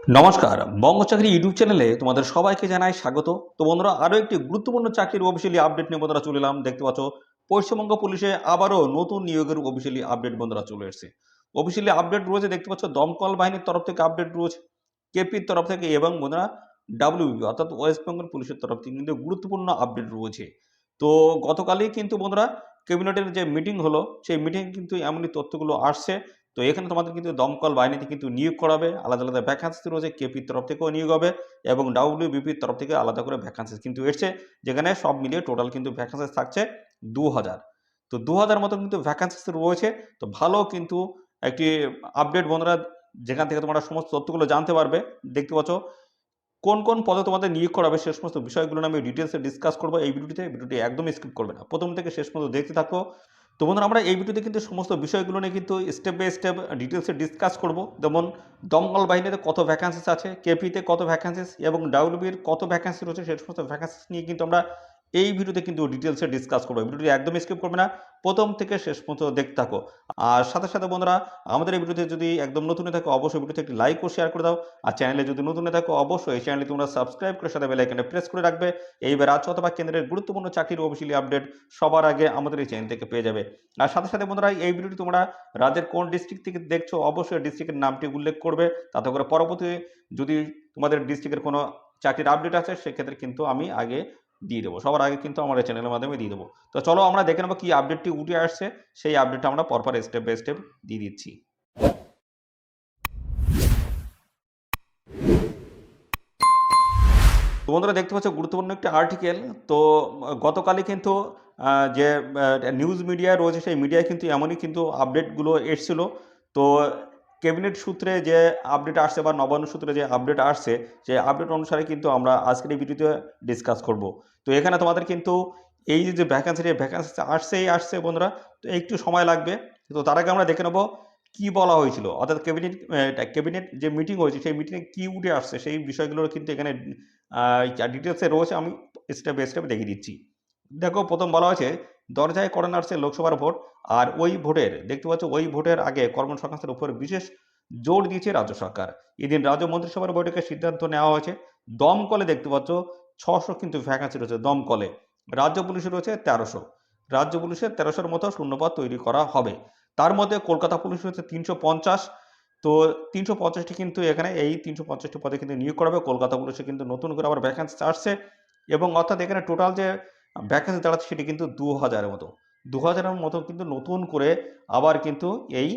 নমস্কার, বঙ্গ চাকরি ইউটিউব চ্যানেলে তোমাদের সবাইকে জানাই স্বাগত। তো বন্ধুরা, আরও একটি গুরুত্বপূর্ণ চাকরির অফিসিয়ালি আপডেট নিয়ে বন্ধুরা চলে এলাম। দেখতে পাচ্ছ, পশ্চিমবঙ্গ পুলিশে আবারও নতুন নিয়োগের অফিসিয়ালি আপডেট বন্ধুরা চলে এসেছে। অফিসিয়ালি আপডেট রয়েছে, দেখতে পাচ্ছ দমকল বাহিনীর তরফ থেকে আপডেট রয়েছে, কেপির তরফ থেকে এবং বন্ধুরা ডাব্লিউবি অর্থাৎ ওয়েস্ট বেঙ্গল পুলিশের তরফ থেকে কিন্তু গুরুত্বপূর্ণ আপডেট রয়েছে। তো গতকালই কিন্তু বন্ধুরা ক্যাবিনেটের যে মিটিং হলো, সেই মিটিং কিন্তু এমনই তথ্যগুলো আসছে। তো এখানে তোমাদের কিন্তু দমকল বাহিনীতে কিন্তু নিয়োগ করাবে, আলাদা আলাদা ভ্যাকান্সি রয়েছে, কেপির তরফ থেকেও নিয়োগ হবে এবং ডাব্লিউবিপির তরফ থেকে আলাদা করে ভ্যাকান্সি কিন্তু এসছে, যেখানে সব মিলিয়ে টোটাল কিন্তু ভ্যাকান্সি থাকছে 2000। তো 2000 মতো কিন্তু ভ্যাকান্সি রয়েছে। তো ভালো কিন্তু একটি আপডেট বন্ধুরা, যেখান থেকে তোমরা সমস্ত তথ্যগুলো জানতে পারবে। দেখতে পাচ্ছ কোন কোন পদে তোমাদের নিয়োগ করাবে সে সমস্ত বিষয়গুলো নিয়ে আমি ডিটেলসে ডিসকাস করবো এই ভিডিওটিতে। ভিডিওটি একদমই স্কিপ করবে না, প্রথম থেকে শেষ পর্যন্ত দেখতে থাকো। তো বন্ধুরা, আমরা এই ভিডিওতে কিন্তু সমস্ত বিষয়গুলো নিয়ে কিন্তু স্টেপ বাই স্টেপ ডিটেলসে ডিসকাস করব। যেমন দমকল বাহিনীতে কত ভ্যাকান্সিস আছে, কেপিতে কত ভ্যাকান্সিস এবং ডাব্লিউবির কত ভ্যাকান্সি রয়েছে, সেই সমস্ত ভ্যাকান্সিস নিয়ে কিন্তু আমরা এই ভিডিওতে কিন্তু ডিটেলসে ডিসকাস করবো। ভিডিওটি একদমই স্কিপ করবে না, প্রথম থেকে শেষ পর্যন্ত দেখতে থাকো। আর সাথে সাথে বন্ধুরা, আমাদের এই ভিডিওতে যদি একদম নতুন হয়ে থাকো অবশ্যই ভিডিওতে একটি লাইক ও শেয়ার করে দাও। আর চ্যানেলে যদি নতুন হয়ে থাকো অবশ্যই এই চ্যানেলটি তোমরা সাবস্ক্রাইব করে সাথে বেল আইকনে প্রেস করে রাখবে। এইবার রাজ্য অথবা কেন্দ্রের গুরুত্বপূর্ণ চাকরির অফিসিয়ালি আপডেট সবার আগে আমাদের এই চ্যানেল থেকে পেয়ে যাবে। আর সাথে সাথে বন্ধুরা, এই ভিডিওটি তোমরা রাজ্যের কোন ডিস্ট্রিক্ট থেকে দেখছো অবশ্যই ডিস্ট্রিক্টের নামটি উল্লেখ করবে, তাতে করে পরবর্তী যদি তোমাদের ডিস্ট্রিক্টের কোনো চাকরির আপডেট আছে সেক্ষেত্রে কিন্তু আমি আগে দিয়ে দেবো, সবার আগে কিন্তু আমার এই চ্যানেলের মাধ্যমে দিয়ে দেবো। তো চলো আমরা দেখে নেবো কি আপডেটটি উঠে আসছে, সেই আপডেটটা আমরা পরপর স্টেপ বাই স্টেপ দিয়ে দিচ্ছি। তো বন্ধুরা, দেখতে পাচ্ছ গুরুত্বপূর্ণ একটি আর্টিকেল। তো গতকালই কিন্তু যে নিউজ মিডিয়া রয়েছে সেই মিডিয়ায় কিন্তু এমনই কিন্তু আপডেটগুলো এসছিল। তো ক্যাবিনেট সূত্রে যে আপডেট আসছে বা নবান্ন সূত্রে যে আপডেট আসছে, সেই আপডেট অনুসারে কিন্তু আমরা আজকের এই ভিডিওতে ডিসকাস করব। তো এখানে তোমাদের কিন্তু এই যে ভ্যাকান্সি আসছে বন্ধুরা, তো একটু সময় লাগবে। তো তার আগে আমরা দেখে নেব কি বলা হয়েছিল, অর্থাৎ ক্যাবিনেট যে মিটিং হয়েছে সেই মিটিংয়ে কি উঠে আসছে সেই বিষয়গুলো কিন্তু এখানে ডিটেলসে রয়েছে। আমি স্টেপ বাই স্টেপ দেখিয়ে দিচ্ছি। দেখো, প্রথম বলা হয়েছে দরজায় কড়া নাড়ছে লোকসভার ভোট। আর ওই ভোটের দেখতে পাচ্ছ ওই ভোটের আগে কর্মসংস্থানের উপর বিশেষ জোর দিয়েছে রাজ্য সরকার। এদিন রাজ্য মন্ত্রিসভার বৈঠকে সিদ্ধান্ত নেওয়া হয়েছে দমকলে দেখতে পাচ্ছ 600 কিন্তু ভ্যাকান্সি রয়েছে দমকলে। রাজ্য পুলিশে রয়েছে 1300, রাজ্য পুলিশের 1300-র মতো শূন্যপদ তৈরি করা হবে। তার মধ্যে কলকাতা পুলিশ রয়েছে 350। তো 350টি কিন্তু এখানে এই 350টি পদে কিন্তু নিয়োগ করা হবে। কলকাতা পুলিশে কিন্তু নতুন করে আবার ভ্যাকান্সি আসছে এবং অর্থাৎ এখানে টোটাল যে ভ্যাকান্সি দাঁড়াচ্ছে সেটি কিন্তু 2000-এর মতো। 2000-এর মতো কিন্তু নতুন করে আবার কিন্তু এই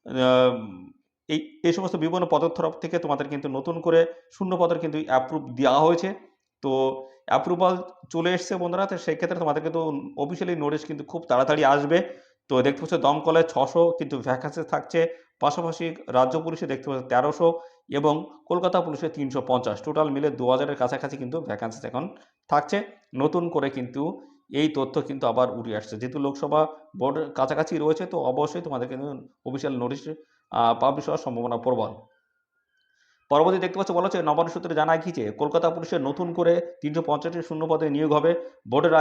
আম এই সমস্ত বিভিন্ন পদের তরফ থেকে তোমাদের কিন্তু নতুন করে শূন্য পদের কিন্তু অ্যাপ্রুভ দেওয়া হয়েছে। তো অ্যাপ্রুভাল চলে এসছে বন্ধুরা। তো সেক্ষেত্রে তোমাদের কিন্তু অফিসিয়ালি নোটিশ কিন্তু খুব তাড়াতাড়ি আসবে। তো দেখতে পাচ্ছ দমকলে 600 কিন্তু ভ্যাকান্সি থাকছে। পাশাপাশি রাজ্য পুলিশে দেখতে পাচ্ছ 1300 এবং কলকাতা পুলিশে 350। টোটাল মিলে 2000-এর কাছাকাছি কিন্তু ভ্যাকান্সি এখন থাকছে। নতুন করে কিন্তু এই তথ্য কিন্তু আবার উঠে আসছে। যেহেতু লোকসভা ভোটের কাছাকাছি রয়েছে, তো অবশ্যই তোমাদের কিন্তু অফিসিয়াল নোটিশ পাবলিশ হওয়ার সম্ভাবনা প্রবল। পরবর্তী দেখতে পাচ্ছ বলা হচ্ছে নবান্ন সূত্রে জানা গিয়েছে কলকাতা পুলিশের নতুন করে 350টি শূন্য পদে নিয়োগ হবে। ভোটের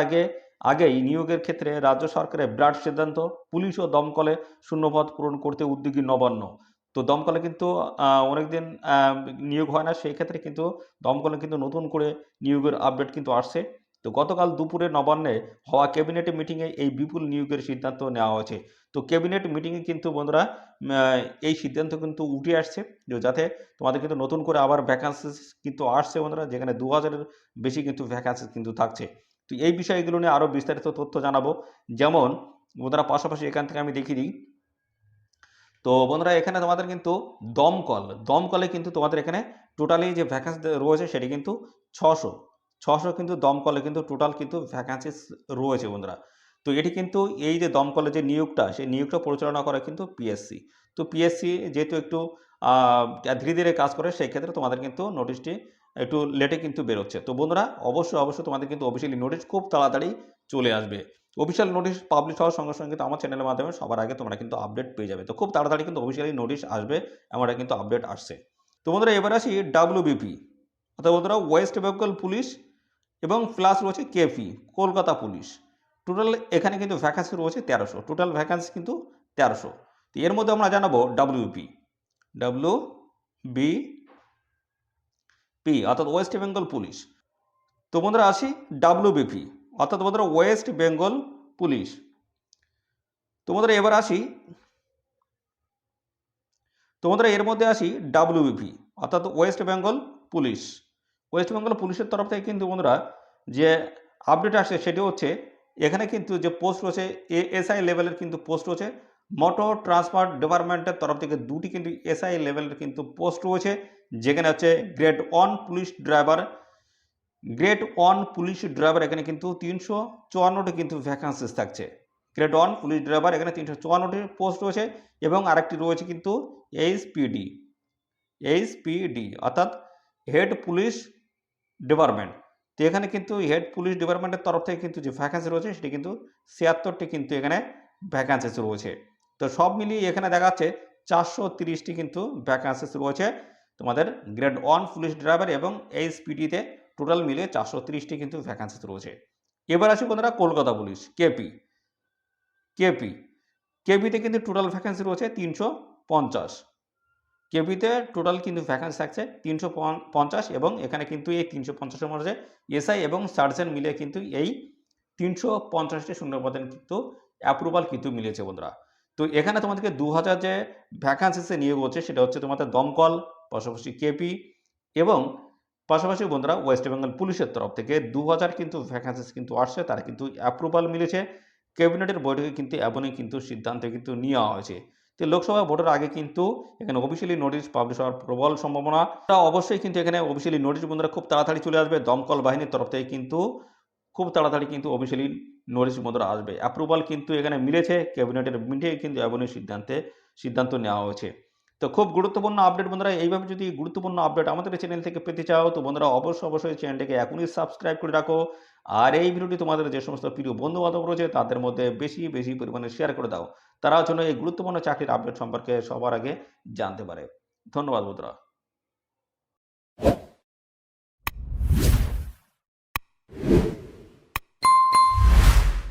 আগেই নিয়োগের ক্ষেত্রে রাজ্য সরকারের বিরাট সিদ্ধান্ত। পুলিশ ও দমকলে শূন্যপদ পূরণ করতে উদ্যোগী নবান্ন। তো দমকলে কিন্তু অনেকদিন নিয়োগ হয় না, সেই ক্ষেত্রে কিন্তু দমকলে কিন্তু নতুন করে নিয়োগের আপডেট কিন্তু আসছে। তো গতকাল দুপুরে নবান্নে হওয়া ক্যাবিনেট মিটিংয়ে এই বিপুল নিয়োগের সিদ্ধান্ত নেওয়া হয়েছে। তো ক্যাবিনেট মিটিংয়ে কিন্তু বন্ধুরা এই সিদ্ধান্ত কিন্তু উঠে আসছে যে যাতে তোমাদের কিন্তু নতুন করে আবার ভ্যাকান্সিস কিন্তু আসছে বন্ধুরা, যেখানে 2000-এর বেশি কিন্তু ভ্যাকান্সি কিন্তু থাকছে। তো এই বিষয়গুলো নিয়ে আরও বিস্তারিত তথ্য জানাবো। যেমন বন্ধুরা, পাশাপাশি এখান থেকে আমি দেখিয়ে দিই। তো বন্ধুরা, এখানে তোমাদের কিন্তু দমকলে কিন্তু তোমাদের এখানে টোটালি যে ভ্যাকান্সি রয়েছে সেটি কিন্তু 600 কিন্তু দমকলে কিন্তু টোটাল কিন্তু ভ্যাকান্সিস রয়েছে বন্ধুরা। তো এটি কিন্তু এই যে দমকলে যে নিয়োগটা, সেই নিয়োগটা পরিচালনা করে কিন্তু পিএসসি। তো পিএসসি যেহেতু একটু ধীরে ধীরে কাজ করে, সেই ক্ষেত্রে তোমাদের কিন্তু নোটিশটি একটু লেটে কিন্তু বেরোচ্ছে। তো বন্ধুরা, অবশ্যই তোমাদের কিন্তু অফিসিয়ালি নোটিশ খুব তাড়াতাড়ি চলে আসবে। অফিসিয়াল নোটিশ পাবলিশ হওয়ার সঙ্গে সঙ্গে কিন্তু আমার চ্যানেলের মাধ্যমে সবার আগে তোমরা কিন্তু আপডেট পেয়ে যাবে। তো খুব তাড়াতাড়ি কিন্তু অফিসিয়ালি নোটিশ আসবে, এমনটা কিন্তু আপডেট আসছে। তো বন্ধুরা, এবার আসি ডাব্লিউবিপি অর্থাৎ বন্ধুরা ওয়েস্ট বেঙ্গল পুলিশ এবং প্লাস রয়েছে কেপি কলকাতা পুলিশ। টোটাল এখানে কিন্তু ভ্যাকান্সি রয়েছে 1300, টোটাল ভ্যাকান্সি কিন্তু 1300। তো এর মধ্যে আমরা জানাবো ডাব্লিউবিপি। পি অর্থাৎ ওয়েস্ট বেঙ্গল পুলিশ। তো বন্ধুরা আসি ডাব্লিউবিপি অর্থাৎ বন্ধুরা ওয়েস্ট বেঙ্গল পুলিশ। তো বন্ধুরা এবার আসি, তো বন্ধুরা এর মধ্যে আসি ডাব্লিউবিপি অর্থাৎ West Bengal police. West Bengal পুলিশের তরফ থেকে কিন্তু বন্ধুরা যে আপডেট আসছে সেটি হচ্ছে এখানে কিন্তু যে পোস্ট রয়েছে এসআই লেভেলের কিন্তু পোস্ট রয়েছে। মোটর ট্রান্সপোর্ট ডিপার্টমেন্টের তরফ থেকে দুটি কিন্তু এসআই লেভেলের কিন্তু পোস্ট রয়েছে, যেখানে হচ্ছে grade 1 police driver, grade 1 police driver এখানে কিন্তু 354টি কিন্তু ভ্যাকান্সিস থাকছে। গ্রেড 1 পুলিশ ড্রাইভার এখানে 354টি পোস্ট রয়েছে এবং আরেকটি রয়েছে কিন্তু এইচপিডি অর্থাৎ হেড পুলিশ ডিপার্টমেন্ট। তো এখানে কিন্তু হেড পুলিশ ডিপার্টমেন্টের তরফ থেকে কিন্তু যে ভ্যাকান্সি রয়েছে সেটি কিন্তু 76টি কিন্তু এখানে ভ্যাকান্সিস রয়েছে। তো সব মিলিয়ে এখানে দেখা যাচ্ছে 430টি কিন্তু ভ্যাকান্সিস রয়েছে তোমাদের গ্রেড 1 পুলিশ ড্রাইভার এবং এইচপিডিতে টোটাল মিলিয়ে 430টি কিন্তু ভ্যাকান্সিস রয়েছে। এবার আসি বন্ধুরা কলকাতা পুলিশ কেপিতে কিন্তু টোটাল ভ্যাকান্সি রয়েছে 350। কেপিতে টোটাল কিন্তু ভ্যাকান্সি থাকছে 350 এবং এখানে কিন্তু এই 350-এর মধ্যে এসআই এবং সার্জেন্ট মিলে কিন্তু এই 350টি শূন্যপদে কিন্তু অ্যাপ্রুভাল কিন্তু মিলেছে বন্ধুরা। তো এখানে তোমাদেরকে 2000 যে ভ্যাকান্সিসে নিয়োগ হচ্ছে সেটা হচ্ছে তোমাদের দমকল, পাশাপাশি কেপি এবং পাশাপাশি বন্ধুরা ওয়েস্ট বেঙ্গল পুলিশের তরফ থেকে 2000 কিন্তু ভ্যাকান্সিস কিন্তু আসছে, তারা কিন্তু অ্যাপ্রুভাল মিলেছে। ক্যাবিনেটের বৈঠকে কিন্তু এমনই কিন্তু সিদ্ধান্ত কিন্তু নেওয়া হয়েছে। তো লোকসভা ভোটের আগে কিন্তু এখানে অফিসিয়ালি নোটিশ পাবলিশ হওয়ার প্রবল সম্ভাবনা। অবশ্যই কিন্তু এখানে অফিসিয়ালি নোটিশ বন্ধুরা খুব তাড়াতাড়ি চলে আসবে। দমকল বাহিনীর তরফ থেকে কিন্তু খুব তাড়াতাড়ি কিন্তু অফিসিয়ালি নোটিশ বন্ধুরা আসবে। অ্যাপ্রুভাল কিন্তু এখানে মিলেছে, ক্যাবিনেটের মিটিংয়ে কিন্তু এমনই সিদ্ধান্ত নেওয়া হয়েছে। তো খুব গুরুত্বপূর্ণ আপডেট বন্ধুরা। এইভাবে যদি গুরুত্বপূর্ণ আপডেট আমাদের চ্যানেল থেকে পেতে চাও তো বন্ধুরা অবশ্যই চ্যানেলটিকে এখনই সাবস্ক্রাইব করে রাখো। আর এই ভিডিওটি তোমাদের যে সমস্ত প্রিয় বন্ধু বান্ধব রয়েছে তাদের মধ্যে বেশি পরিমাণে শেয়ার করে দাও, তারা যেন এই গুরুত্বপূর্ণ চাকরির আপডেট সম্পর্কে সবার আগে জানতে পারে। ধন্যবাদ বন্ধুরা।